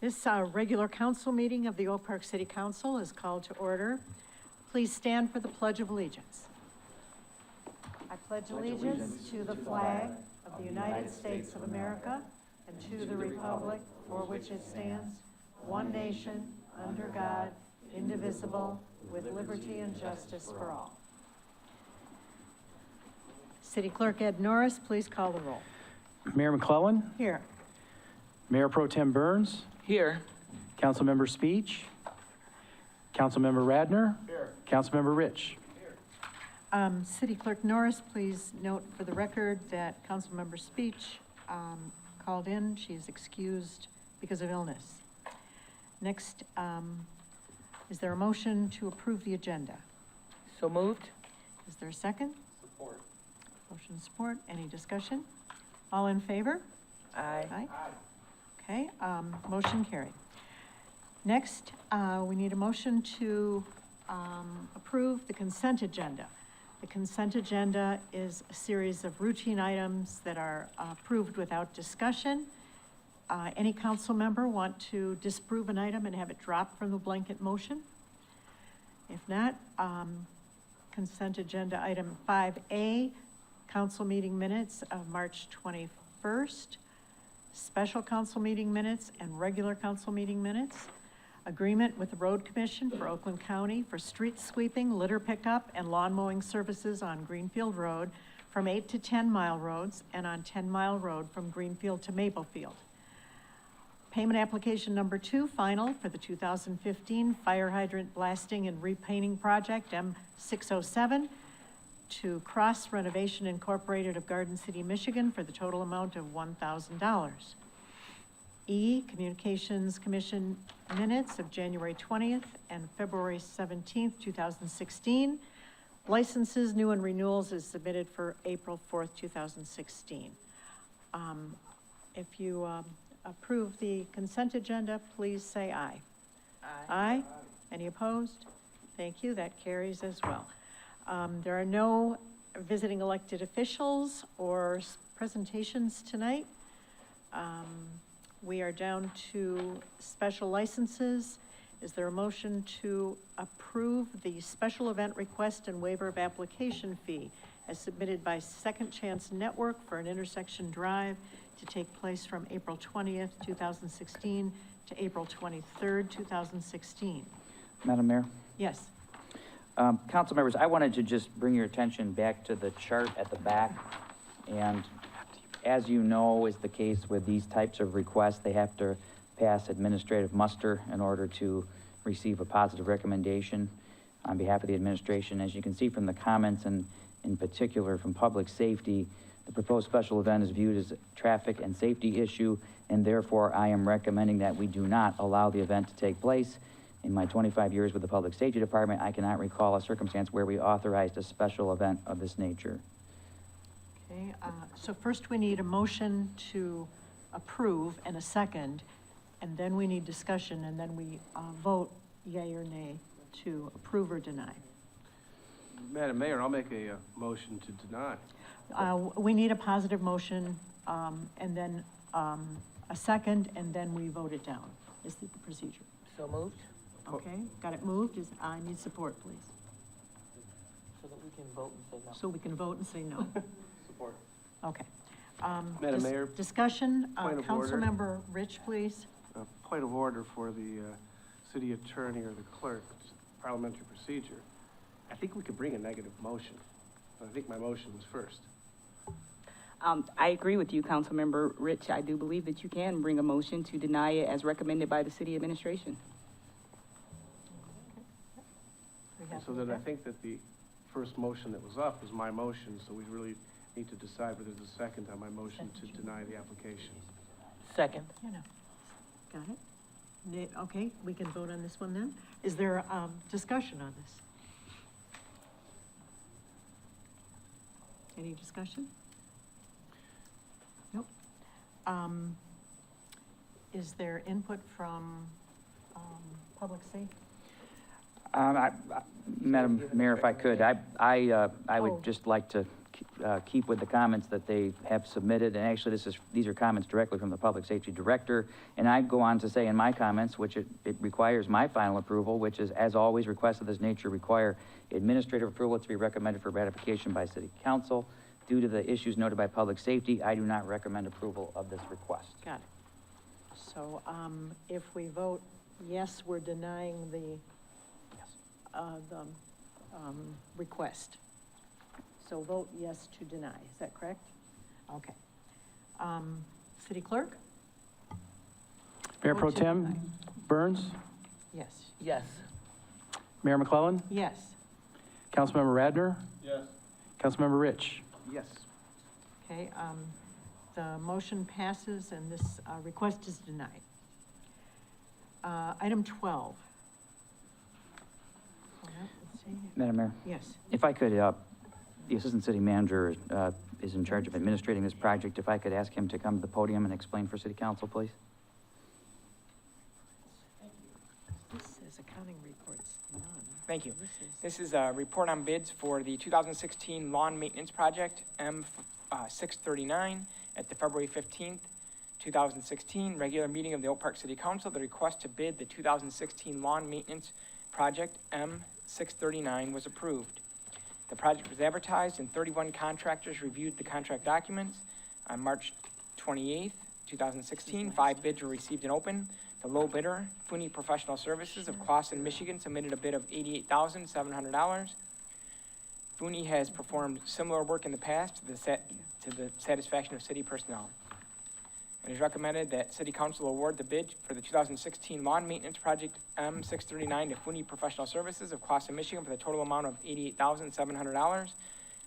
This regular council meeting of the Oak Park City Council is called to order. Please stand for the Pledge of Allegiance. I pledge allegiance to the flag of the United States of America and to the republic for which it stands, one nation, under God, indivisible, with liberty and justice for all. City Clerk Ed Norris, please call the roll. Mayor McClellan. Here. Mayor Pro Tem Burns. Here. Councilmember Speech. Councilmember Radner. Here. Councilmember Rich. Here. City Clerk Norris, please note for the record that Councilmember Speech called in. She is excused because of illness. Next, is there a motion to approve the agenda? So moved. Is there a second? Support. Motion support. Any discussion? All in favor? Aye. Aye. Okay, motion carried. Next, we need a motion to approve the consent agenda. The consent agenda is a series of routine items that are approved without discussion. Any council member want to disapprove an item and have it dropped from the blanket motion? If not, consent agenda item 5A, council meeting minutes of March 21st, special council meeting minutes and regular council meeting minutes, agreement with the Road Commission for Oakland County for street sweeping, litter pickup, and lawn mowing services on Greenfield Road from 8 to 10 mile roads and on 10 Mile Road from Greenfield to Maplefield. Payment application number 2, final for the 2015 fire hydrant blasting and repainting project M607 to Cross Renovation Incorporated of Garden City, Michigan for the total amount of $1,000. E, Communications Commission minutes of January 20th and February 17th, 2016. Licenses, new and renewals is submitted for April 4th, 2016. If you approve the consent agenda, please say aye. Aye. Aye. Any opposed? Thank you, that carries as well. There are no visiting elected officials or presentations tonight. We are down to special licenses. Is there a motion to approve the special event request and waiver of application fee as submitted by Second Chance Network for an intersection drive to take place from April 20th, 2016 to April 23rd, 2016? Madam Mayor? Yes. Council members, I wanted to just bring your attention back to the chart at the back. And as you know, is the case with these types of requests, they have to pass administrative muster in order to receive a positive recommendation on behalf of the administration. As you can see from the comments, and in particular from public safety, the proposed special event is viewed as a traffic and safety issue, and therefore I am recommending that we do not allow the event to take place. In my 25 years with the Public Safety Department, I cannot recall a circumstance where we authorized a special event of this nature. Okay, so first we need a motion to approve and a second, and then we need discussion, and then we vote yea or nay to approve or deny. Madam Mayor, I'll make a motion to deny. We need a positive motion, and then a second, and then we vote it down, is the procedure. So moved. Okay, got it moved? I need support, please. So that we can vote and say no. So we can vote and say no. Support. Okay. Madam Mayor, Discussion, point of order. Councilmember Rich, please. Point of order for the city attorney or the clerk, parliamentary procedure. I think we could bring a negative motion. I think my motion was first. I agree with you, Councilmember Rich. I do believe that you can bring a motion to deny it as recommended by the city administration. So then I think that the first motion that was up was my motion, so we really need to decide whether there's a second on my motion to deny the application. Second. You know, got it? Okay, we can vote on this one then. Is there discussion on this? Any discussion? Nope. Is there input from public safety? Madam Mayor, if I could, I Oh. would just like to keep with the comments that they have submitted, and actually these are comments directly from the Public Safety Director, and I go on to say in my comments, which it requires my final approval, which is, as always, requests of this nature require administrative approval to be recommended for ratification by City Council. Due to the issues noted by Public Safety, I do not recommend approval of this request. Got it. So, if we vote yes, we're denying the request. So vote yes to deny, is that correct? Okay. City Clerk? Mayor Vote Pro to Tem deny. Burns, Yes. Yes. Mayor McClellan, Yes. Councilmember Radner, Yes. Councilmember Rich. Yes. Okay, the motion passes and this, request is denied. Item 12. Hold on, let's see. Madam Mayor, Yes, if I could, the Assistant City Manager is in charge of administrating this project. If I could ask him to come to the podium and explain for City Council, please. this is accounting reports, none. Thank you. This is, This is a report on bids for the 2016 lawn maintenance project, M639, at the February 15th, 2016 regular meeting of the Oak Park City Council. The request to bid the 2016 lawn maintenance project, M639, was approved. The project was advertised and 31 contractors reviewed the contract documents. On March 28th, 2016, 5 bids were received and opened. The low bidder, Fooney Professional Services of Clawson, Michigan, submitted a bid of $88,700. Fooney has performed similar work in the past to the satisfaction of city personnel. It is recommended that City Council award the bid for the 2016 lawn maintenance project M639 to Fooney Professional Services of Clawson, Michigan, for the total amount of $88,700.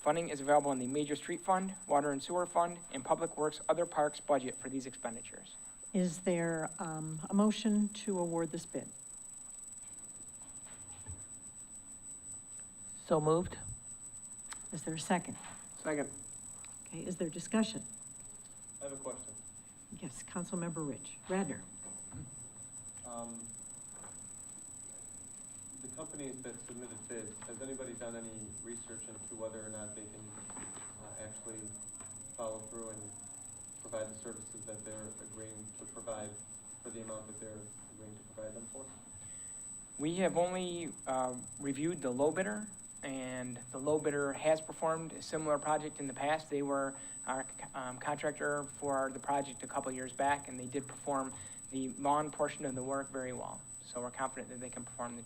Funding is available in the Major Street Fund, Water and Sewer Fund, and Public Works Other Parks budget for these expenditures. is there, a motion to award this bid? So moved? Is there a second? Second. Okay, is there discussion? I have a question. Yes, Councilmember Rich. Radner? The companies that submitted bids, has anybody done any research into whether or not they can actually follow through and provide the services that they're agreeing to provide for the amount that they're agreeing to provide them for? We have only reviewed the low bidder, and the low bidder has performed a similar project in the past. They were our contractor for the project a couple years back, and they did perform the lawn portion of the work very well. So we're confident that they can perform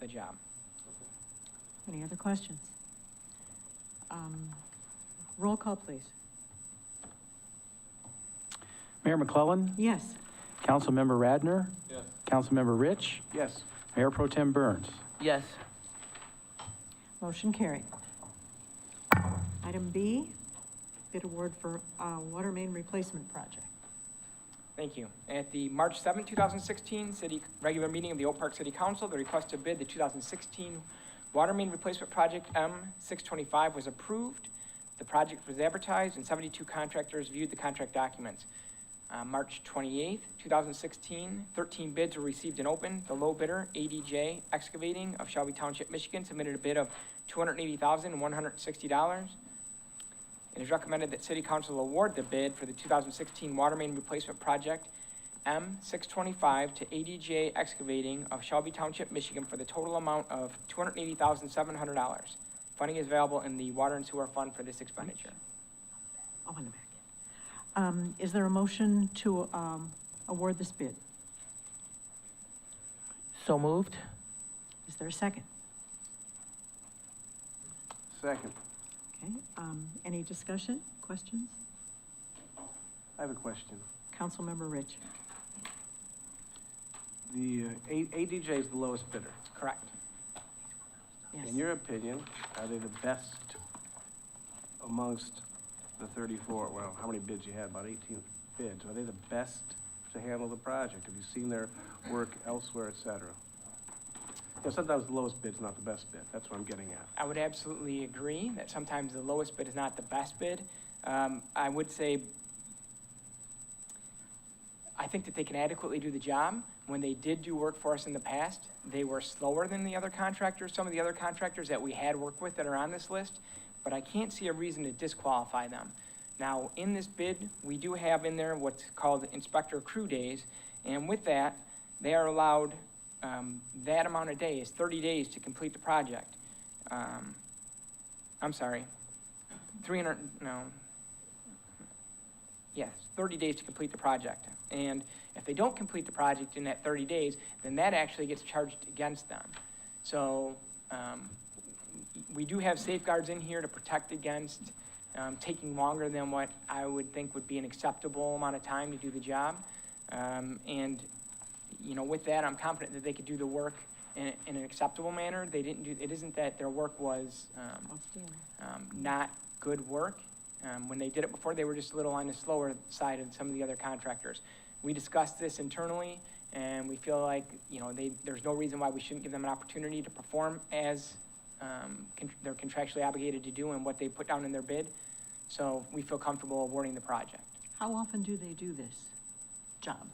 the job. Any other questions? Roll call, please. Mayor McClellan, Yes. Councilmember Radner, Yes. Councilmember Rich, Yes. Mayor Pro Tem Burns. Yes. Motion carried. Item B, bid award for, water main replacement project. Thank you. At the March 7, 2016 city regular meeting of the Oak Park City Council, the request to bid the 2016 water main replacement project M625 was approved. The project was advertised and 72 contractors viewed the contract documents. March 28th, 2016, 13 bids were received and opened. The low bidder, ADJ Excavating of Shelby Township, Michigan, submitted a bid of $280,160. It is recommended that City Council award the bid for the 2016 water main replacement project M625 to ADJ Excavating of Shelby Township, Michigan, for the total amount of $280,700. Funding is available in the Water and Sewer Fund for this expenditure. Oh, in the back. Is there a motion to, award this bid? So moved? Is there a second? Second. Okay, any discussion, questions? I have a question. Councilmember Rich? The ADJ is the lowest bidder. Correct. Yes. In your opinion, are they the best amongst the 34, well, how many bids you had, about 18 bids? Are they the best to handle the project? Have you seen their work elsewhere, et cetera? You know, sometimes the lowest bid's not the best bid. That's what I'm getting at. I would absolutely agree that sometimes the lowest bid is not the best bid. I would say, I think that they can adequately do the job. When they did do work for us in the past, they were slower than the other contractors, some of the other contractors that we had worked with that are on this list. but I can't see a reason to disqualify them. Now, in this bid, we do have in there what's called inspector crew days, and with that, they are allowed, that amount of days, 30 days to complete the project. I'm sorry, 30 days to complete the project. And if they don't complete the project in that 30 days, then that actually gets charged against them. So, we do have safeguards in here to protect against, taking longer than what I would think would be an acceptable amount of time to do the job. And, you know, with that, I'm confident that they could do the work in an acceptable manner. They didn't do, it isn't that their work was, not good work. When they did it before, they were just a little on the slower side of some of the other contractors. We discussed this internally, and we feel like, you know, there's no reason why we shouldn't give them an opportunity to perform as they're contractually obligated to do and what they put down in their bid. So we feel comfortable awarding the project. How often do they do this job?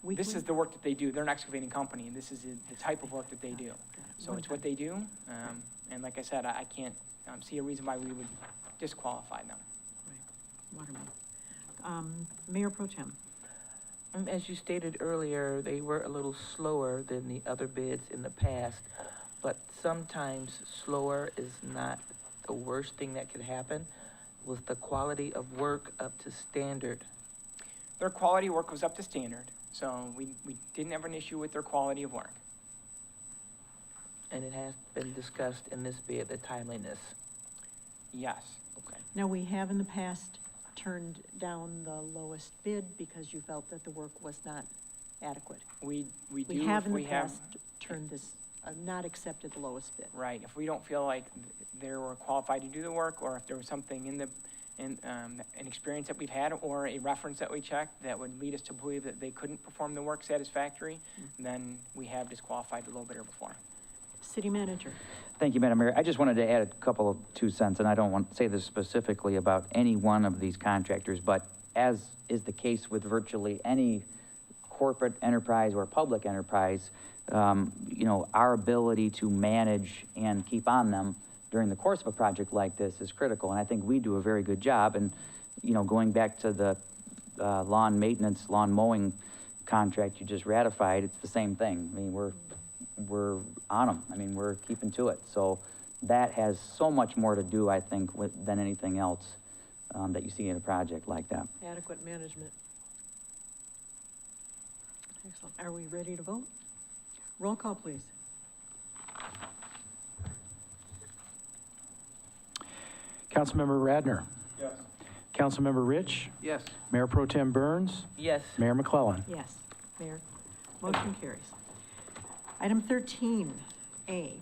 Weekly? This is the work that they do. They're an excavating company, and this is the type of work that they do. So it's what they do, and like I said, I can't see a reason why we would disqualify them. Waterman. Mayor Pro Tem. As you stated earlier, they were a little slower than the other bids in the past, but sometimes slower is not the worst thing that could happen. Was the quality of work up to standard? Their quality of work was up to standard, so we didn't have an issue with their quality of work. And it has been discussed in this bid, the timeliness. Yes. Okay. Now, we have in the past turned down the lowest bid because you felt that the work was not adequate. We do. We have if in the we have- past turned this, not accepted the lowest bid. Right, if we don't feel like they were qualified to do the work, or if there was something in an experience that we've had, or a reference that we checked that would lead us to believe that they couldn't perform the work satisfactory, then we have disqualified the low bidder before. City Manager. Thank you, Madam Mayor. I just wanted to add a couple of 2 cents, and I don't want to say this specifically about any one of these contractors, but as is the case with virtually any corporate enterprise or public enterprise, you know, our ability to manage and keep on them during the course of a project like this is critical, and I think we do a very good job. And, you know, going back to the lawn maintenance, lawn mowing contract you just ratified, it's the same thing. I mean, we're on them. I mean, we're keeping to it. So that has so much more to do, I think, than anything else that you see in a project like that. Adequate management. Excellent. Are we ready to vote? Roll call, please. Councilmember Radner. Yes. Councilmember Rich. Yes. Mayor Pro Tem Burns. Yes. Mayor McClellan. Yes. Mayor, motion carries. Item 13A,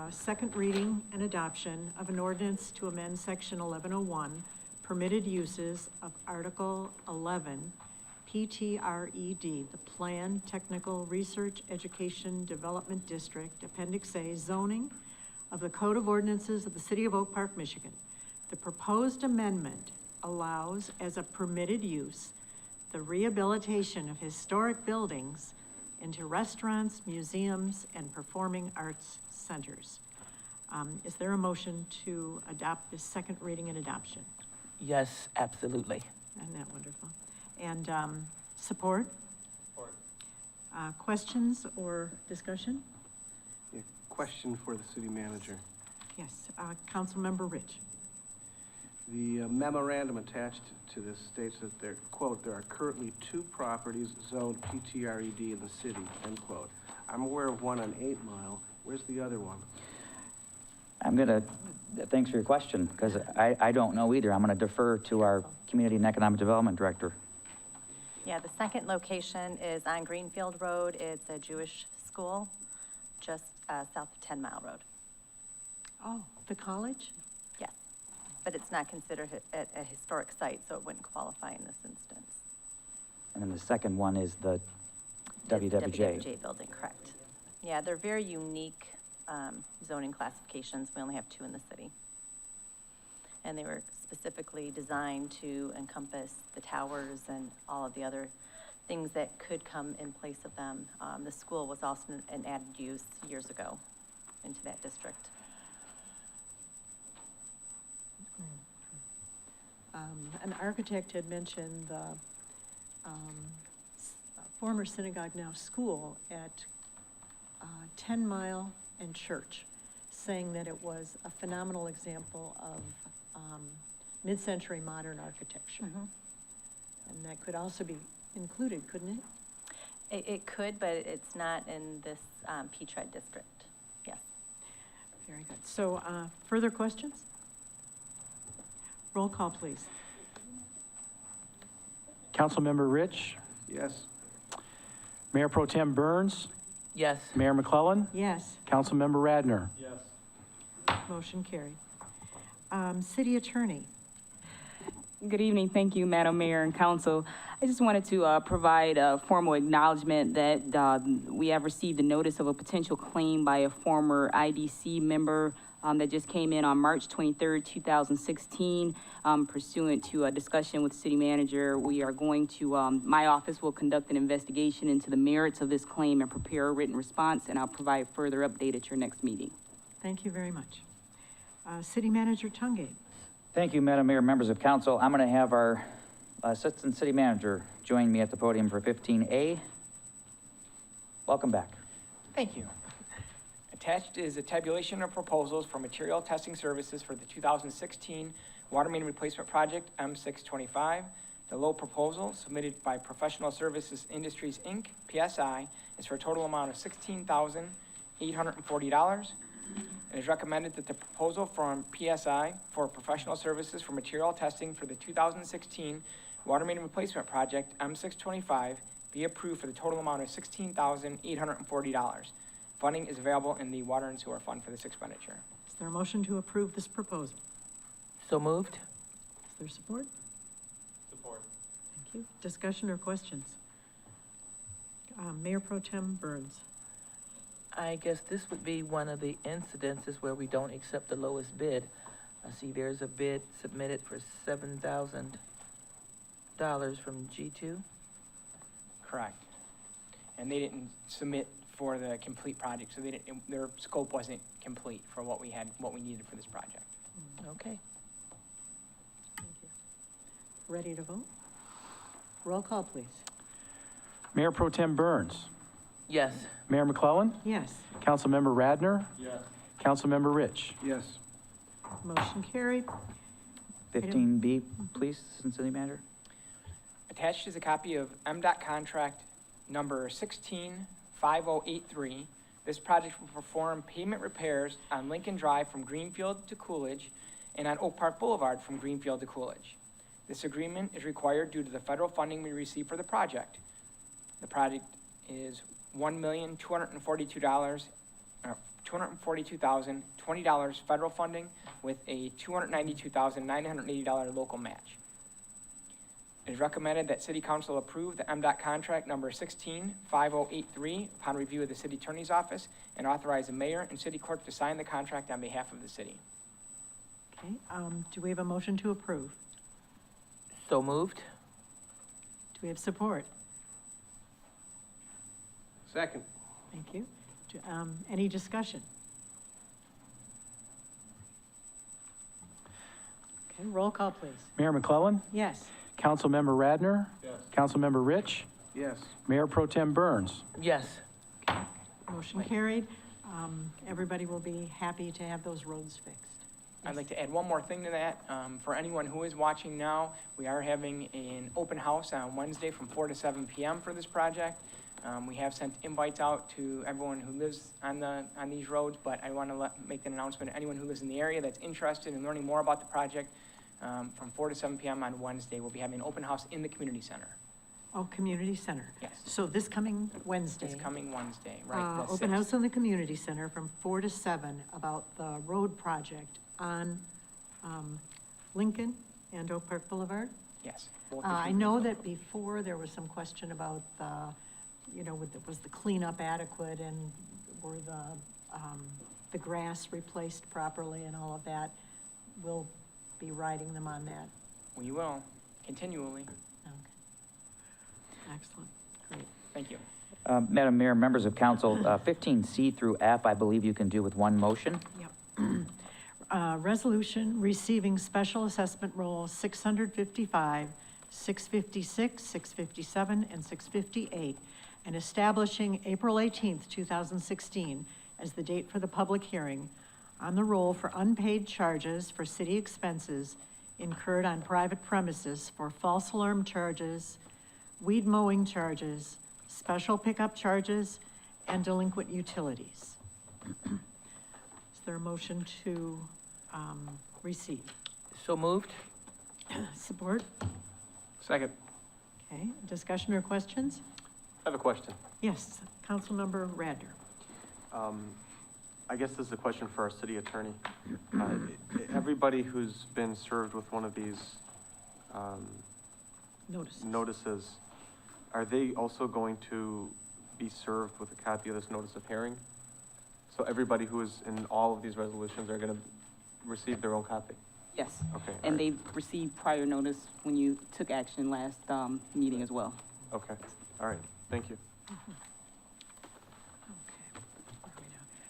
second reading and adoption of an ordinance to amend section 1101, permitted uses of Article 11, PTRED, the Plan Technical Research Education Development District, Appendix A, zoning of the Code of Ordinances of the City of Oak Park, Michigan. The proposed amendment allows as a permitted use the rehabilitation of historic buildings into restaurants, museums, and performing arts centers. Is there a motion to adopt this second reading and adoption? Yes, absolutely. Isn't that wonderful? And support? Support. Questions or discussion? Yeah, question for the city manager. Yes, Councilmember Rich. The memorandum attached to this states that there, quote, there are currently 2 properties zoned PTRED in the city, end quote. I'm aware of one on 8 Mile. Where's the other one? Thanks for your question, because I don't know either. I'm gonna defer to our Community and Economic Development Director. Yeah, the second location is on Greenfield Road. It's a Jewish school, just south of 10 Mile Road. Oh, the college? Yes, but it's not considered a historic site, so it wouldn't qualify in this instance. And then the second one is the It's the WWJ. WWJ building, correct. Yeah, they're very unique zoning classifications. We only have 2 in the city. And they were specifically designed to encompass the towers and all of the other things that could come in place of them. The school was also an added use years ago into that district. An architect had mentioned the former synagogue, now school, at 10 Mile and Church, saying that it was a phenomenal example of mid-century modern architecture. And that could also be included, couldn't it? It could, but it's not in this P-TRED district. Yes. Very good. So, further questions? Roll call, please. Councilmember Rich, Yes. Mayor Pro Tem Burns, Yes. Mayor McClellan, Yes, Councilmember Radner. Yes. motion carried. City Attorney. Good evening. Thank you, Madam Mayor and Council. I just wanted to provide a formal acknowledgement that we have received a notice of a potential claim by a former IDC member that just came in on March 23rd, 2016. Pursuant to a discussion with the city manager, we are going to, my office will conduct an investigation into the merits of this claim and prepare a written response, and I'll provide further update at your next meeting. Thank you very much. City Manager Tungate. Thank you, Madam Mayor, members of council. I'm going to have our Assistant City Manager join me at the podium for 15A. Welcome back. Thank you. Attached is a tabulation of proposals for material testing services for the 2016 Water Main Replacement Project M625. The low proposal submitted by Professional Services Industries, Inc., PSI, is for a total amount of $16,840. It is recommended that the proposal from PSI for professional services for material testing for the 2016 Water Main Replacement Project M625 be approved for the total amount of $16,840. Funding is available in the Water and Sewer Fund for this expenditure. Is there a motion to approve this proposal? So moved? Is there support? Support. Thank you. Discussion or questions? Mayor Pro Tem Burns. I guess this would be one of the incidences where we don't accept the lowest bid. I see there's a bid submitted for $7,000 from G2. Correct. And they didn't submit for the complete project, so they didn't, their scope wasn't complete for what we had, what we needed for this project. Okay. Thank you. Ready to vote? Roll call, please. Mayor Pro Tem Burns, Yes. Mayor McClellan, Yes, Councilmember Radner, Yes. Councilmember Rich. Yes. motion carried. 15B, please, Assistant City Manager. Attached is a copy of MDOT contract number 165083. This project will perform pavement repairs on Lincoln Drive from Greenfield to Coolidge and on Oak Park Boulevard from Greenfield to Coolidge. This agreement is required due to the federal funding we receive for the project. The project is $242,020 federal funding with a $292,980 local match. It is recommended that City Council approve the MDOT contract number 165083 upon review of the City Attorney's Office and authorize the mayor and city clerk to sign the contract on behalf of the city. Okay, do we have a motion to approve? So moved? Do we have support? Second. Thank you. Any discussion? Okay, roll call, please. Mayor McClellan, Yes, Councilmember Radner, Yes. Councilmember Rich, Yes. Mayor Pro Tem Burns. Yes. motion carried. Everybody will be happy to have those roads fixed. I'd like to add one more thing to that. For anyone who is watching now, we are having an open house on Wednesday from 4 to 7 p.m. for this project. We have sent invites out to everyone who lives on these roads, but I want to make an announcement to anyone who lives in the area that's interested in learning more about the project. From 4 to 7 p.m. on Wednesday, we'll be having an open house in the community center. Oh, community center. Yes, So this coming Wednesday. it's coming Wednesday, right? the Open 6th. house in the community center from 4 to 7 about the road project on Lincoln and Oak Park Boulevard. Yes. both I the two. know that before there was some question about was the cleanup adequate and were the grass replaced properly and all of that? We'll be riding them on that. We will, continually. Okay. Excellent, great. Thank you. Madam Mayor, members of council, 15C through F, I believe you can do with one motion. Yep. resolution receiving special assessment roll 655, 656, 657, and 658, and establishing April 18th, 2016 as the date for the public hearing on the roll for unpaid charges for city expenses incurred on private premises for false alarm charges, weed mowing charges, special pickup charges, and delinquent utilities. Is there a motion to receive? So moved? Support? Second. Okay, discussion or questions? I have a question. Yes, Councilmember Radner. I guess this is a question for our city attorney. Everybody who's been served with one of these Notices. notices, are they also going to be served with a copy of this notice of hearing? So everybody who is in all of these resolutions are gonna receive their own copy? Yes. Okay. all And right. they received prior notice when you took action last, meeting as well. Okay, all right, thank you.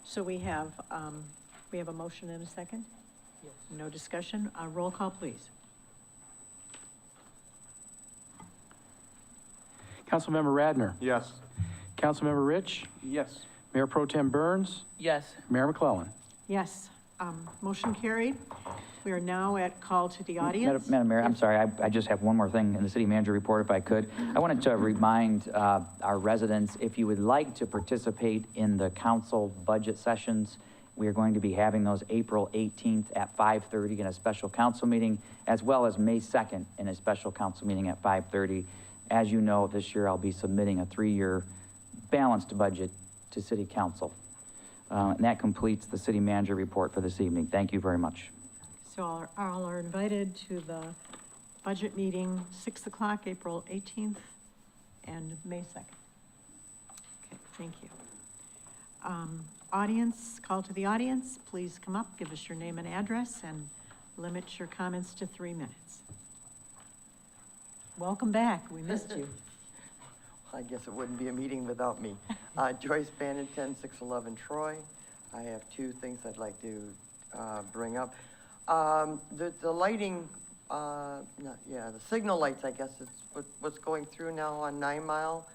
So we have a motion and a second? Yes. No discussion? Roll call, please. Councilmember Radner, Yes. Councilmember Rich, Yes. Mayor Pro Tem Burns, Yes. Mayor McClellan. Yes, motion carried. We are now at call to the audience. Madam Mayor, I'm sorry, I just have one more thing in the city manager report, if I could. I wanted to remind our residents, if you would like to participate in the council budget sessions, we are going to be having those April 18th at 5:30 in a special council meeting, as well as May 2nd in a special council meeting at 5:30. As you know, this year I'll be submitting a 3-year balanced budget to city council. And that completes the city manager report for this evening. Thank you very much. So all are invited to the budget meeting, 6 o'clock, April 18th and May 2nd. Okay, thank you. Audience, call to the audience, please come up, give us your name and address, and limit your comments to 3 minutes. Welcome back, we missed you. I guess it wouldn't be a meeting without me. Joyce Bannon, 10611 Troy. I have 2 things I'd like to bring up. The lighting, the signal lights, I guess, is what's going through now on 9 Mile.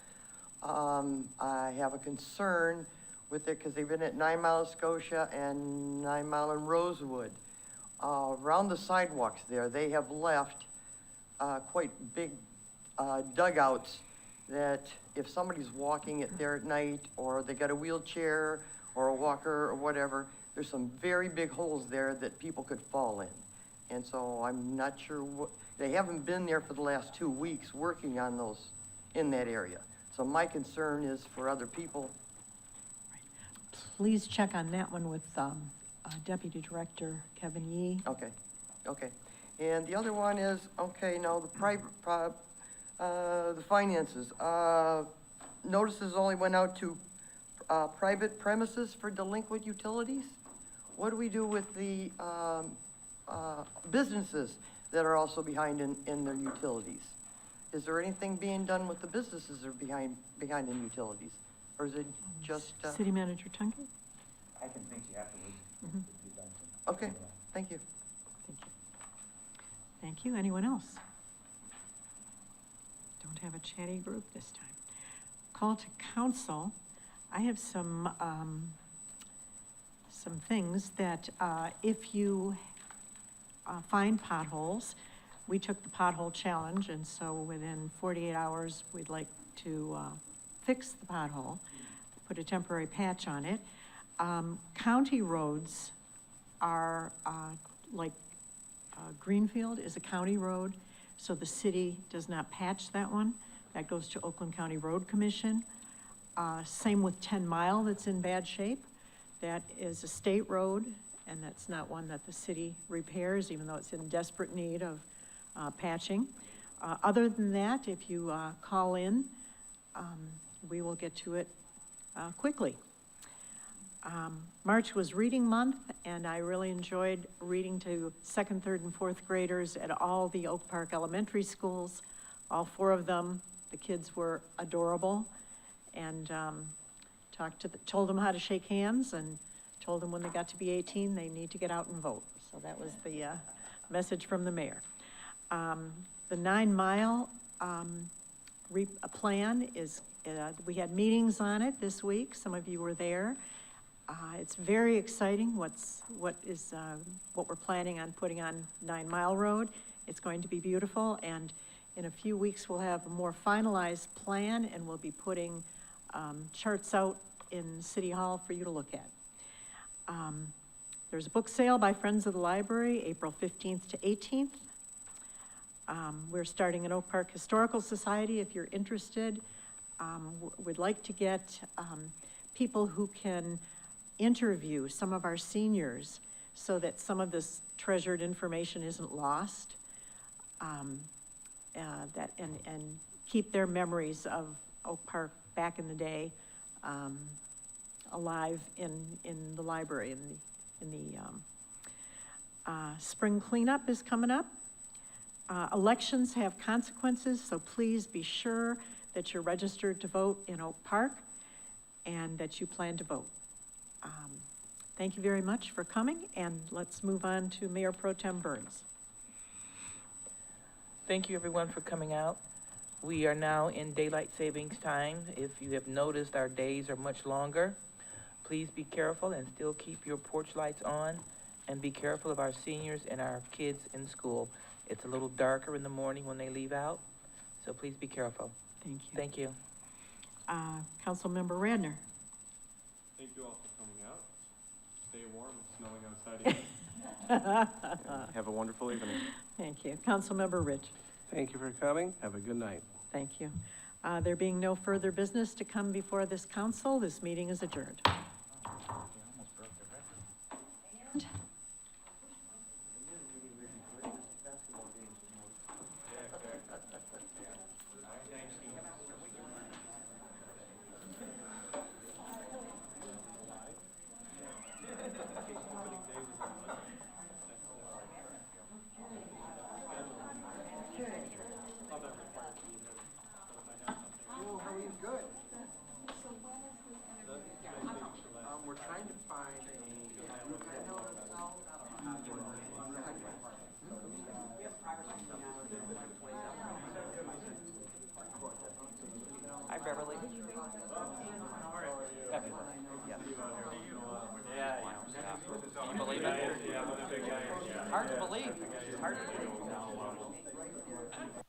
I have a concern with it because they've been at 9 Mile of Scotia and 9 Mile in Rosewood. Around the sidewalks there, they have left quite big dugouts that if somebody's walking it there at night, or they got a wheelchair or a walker or whatever, there's some very big holes there that people could fall in. And so I'm not sure they haven't been there for the last 2 weeks working on those in that area. So my concern is for other people. Please check on that one with Deputy Director Kevin Yee. Okay, okay. And the other one is, okay, now the the finances. Notices only went out to private premises for delinquent utilities. What do we do with the businesses that are also behind in their utilities? Is there anything being done with the businesses that are behind in utilities? Or is it just? City Manager Tunke? I can think you afterwards. Mm-hmm. Okay, thank you. Thank you. Thank you. Anyone else? Don't have a chatty group this time. Call to council. I have some things that, if you find potholes, we took the pothole challenge, and so within 48 hours, we'd like to fix the pothole, put a temporary patch on it. County roads are like Greenfield is a county road, so the city does not patch that one. That goes to Oakland County Road Commission. Same with 10 Mile that's in bad shape. That is a state road, and that's not one that the city repairs, even though it's in desperate need of patching. Other than that, if you call in, we will get to it quickly. March was reading month, and I really enjoyed reading to 2nd, 3rd, and 4th graders at all the Oak Park elementary schools. All 4 of them, the kids were adorable, and told them how to shake hands and told them when they got to be 18, they need to get out and vote. So that was the message from the mayor. The 9 Mile plan is, we had meetings on it this week. Some of you were there. It's very exciting what we're planning on putting on 9 Mile Road. It's going to be beautiful, and in a few weeks, we'll have a more finalized plan, and we'll be putting charts out in City Hall for you to look at. There's a book sale by Friends of the Library, April 15th to 18th. We're starting an Oak Park Historical Society if you're interested. We'd like to get people who can interview some of our seniors so that some of this treasured information isn't lost. And keep their memories of Oak Park back in the day alive in the library. In the spring cleanup is coming up. Elections have consequences, so please be sure that you're registered to vote in Oak Park and that you plan to vote. Thank you very much for coming, and let's move on to Mayor Pro Tem Burns. Thank you, everyone, for coming out. We are now in daylight savings time. If you have noticed, our days are much longer. Please be careful and still keep your porch lights on, and be careful of our seniors and our kids in school. It's a little darker in the morning when they leave out, so please be careful. Thank you. Thank you. Councilmember Radner. Thank you all for coming out. Stay warm, it's snowing outside again. Have a wonderful evening. Thank you. Councilmember Rich. Thank you for coming. Have a good night. Thank you. There being no further business to come before this council, this meeting is adjourned. We're trying to find Hi, Beverly. Yeah. Can you believe it? Hard to believe. It's hard to believe.